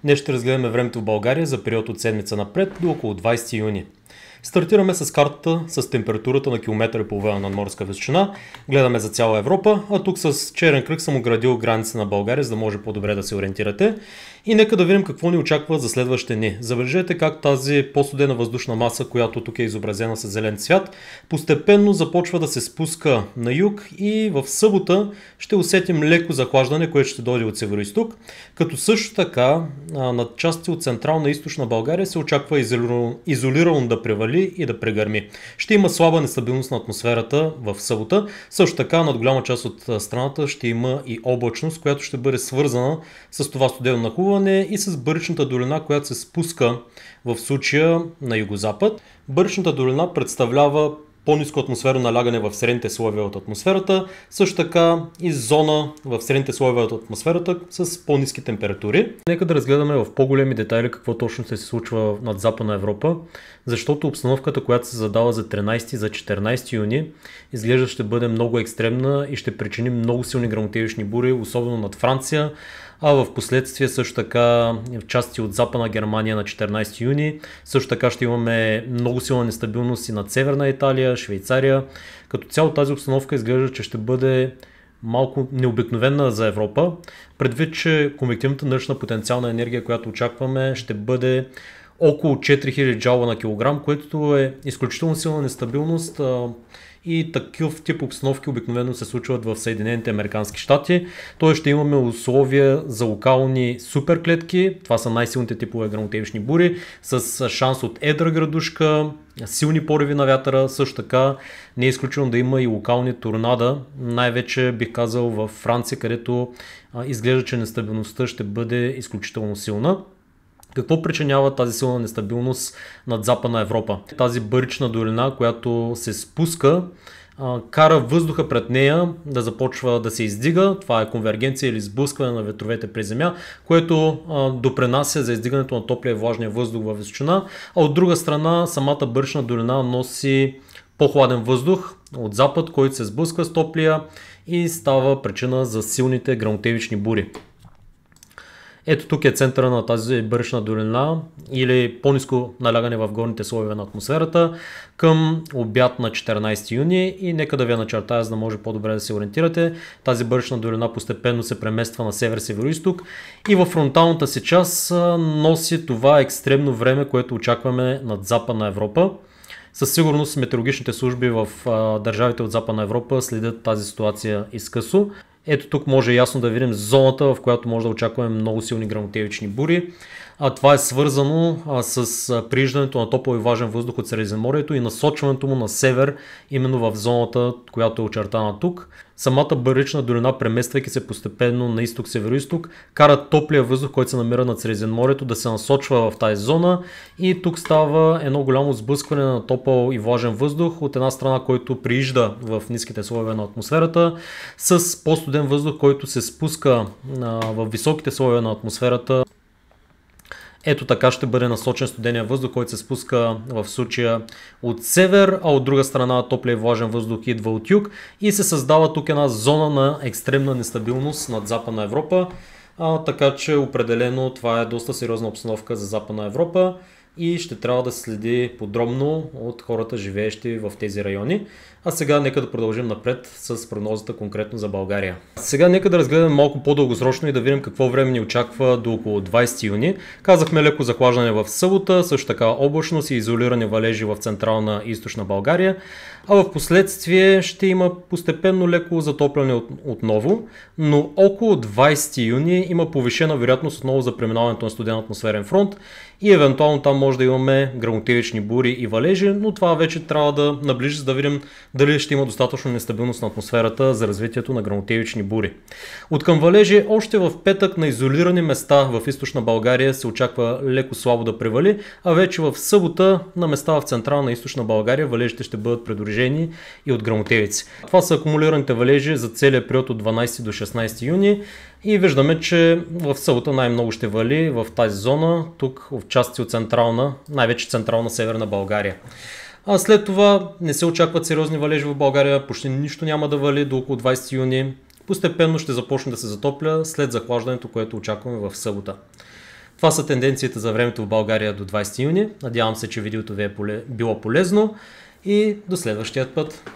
Днес ще разгледаме времето в България за период от седмица напред до около 20 юни. Стартираме с картата с температурата на километър и половина над морска височина. Гледаме за цяла Европа, а тук с черен кръг съм оградил граница на България, за да може по-добре да се ориентирате. И нека да видим какво ни очаква за следващите дни. Забележете как тази по-студена въздушна маса, която тук е изобразена с зелен цвят, постепенно започва да се спуска на юг и в събота ще усетим леко захлаждане, което ще дойде от североизток, като също така над части от централна и източна България се очаква изолирано да превали и да прегърми. Ще има слаба нестабилност на атмосферата в събота. Също така над голяма част от страната ще има и облачност, която ще бъде свързана с това студено нахлуване и с Бъбречната долина, която се спуска в случая на югозапад. Бъбречната долина представлява по-ниско атмосферно налягане в средните слоеве от атмосферата, също така и зона в средните слоеве от атмосферата с по-ниски температури. Нека да разгледаме в по-големи детайли какво точно ще се случва над Западна Европа, защото обстановката, която се задава за 13 и за 14 юни, изглежда ще бъде много екстремна и ще причини много силни гръмотевични бури, особено над Франция, а в последствие също така в части от Западна Германия на 14 юни. Също така ще имаме много силна нестабилност и над Северна Италия, Швейцария. Като цяло тази обстановка изглежда, че ще бъде малко необикновена за Европа, предвид, че конвективната налична потенциална енергия, която очакваме, ще бъде около 4000 джаула на килограм, което е изключително силна нестабилност и такъв тип обстановки обикновено се случват в Съединените американски щати. Т.е. ще имаме условия за локални суперклетки, това са най-силните типове гръмотевични бури, с шанс от едра градушка, силни пориви на вятъра, също така не е изключено да има и локални торнада, най-вече бих казал в Франция, където изглежда, че нестабилността ще бъде изключително силна. Какво причинява тази силна нестабилност над Западна Европа? Тази Бъбречна долина, която се спуска, кара въздуха пред нея да започва да се издига. Това е конвергенция или сблъскване на ветровете през земя, което допринася за издигането на топлия и влажния въздух във височина, а от друга страна самата Бъбречна долина носи по-хладен въздух от запад, който се сблъсква с топлия и става причина за силните гръмотевични бури. Ето тук е центъра на тази Бъбречна долина или по-ниско налягане в горните слоеве на атмосферата към обяд на 14 юни и нека да ви я начертая, за да може по-добре да се ориентирате. Тази Бъбречна долина постепенно се премества на север-североизток и във фронталната си част носи това екстремно време, което очакваме над Западна Европа. Със сигурност метеорологичните служби в държавите от Западна Европа следят тази ситуация изкъсо. Ето тук може ясно да видим зоната, в която може да очакваме много силни гръмотевични бури. Това е свързано с прииждането на топъл и влажен въздух от Средиземноморието и насочването му на север, именно в зоната, която е очертана тук. Самата Бъбречна долина, премествайки се постепенно на изток-североизток, кара топлия въздух, който се намира над Средиземноморието, да се насочва в тази зона и тук става едно голямо сблъскване на топъл и влажен въздух от една страна, който приижда в ниските слоеве на атмосферата, с по-студен въздух, който се спуска в високите слоеве на атмосферата. Ето така ще бъде насочен студения въздух, който се спуска в случая от север, а от друга страна топлия и влажен въздух идва от юг и се създава тук една зона на екстремна нестабилност над Западна Европа, така че определено това е доста сериозна обстановка за Западна Европа и ще трябва да се следи подробно от хората, живеещи в тези райони. А сега нека да продължим напред с прогнозата конкретно за България. Сега нека да разгледаме малко по-дългосрочно и да видим какво време ни очаква до около 20 юни. Казахме леко захлаждане в събота, също така облачност и изолирани валежи в централна и източна България. А в последствие ще има постепенно леко затопляне отново, но около 20 юни има повишена вероятност отново за преминаването на студен атмосферен фронт и евентуално там може да имаме гръмотевични бури и валежи, но това вече трябва да наближи, за да видим дали ще има достатъчно нестабилност на атмосферата за развитието на гръмотевични бури. От към валежи още в петък на изолирани места в източна България се очаква леко слабо да превали, а вече в събота на места в централна и източна България валежите ще бъдат придружени и от гръмотевици. Това са акумулираните валежи за целия период от 12 до 16 юни. И виждаме, че в събота най-много ще вали в тази зона, тук в части от централна, най-вече централна северна България. А след това не се очакват сериозни валежи в България, почти нищо няма да вали до около 20 юни. Постепенно ще започне да се затопля след захлаждането, което очакваме в събота. Това са тенденциите за времето в България до 20 юни. Надявам се, че видеото ви е било полезно и до следващия път.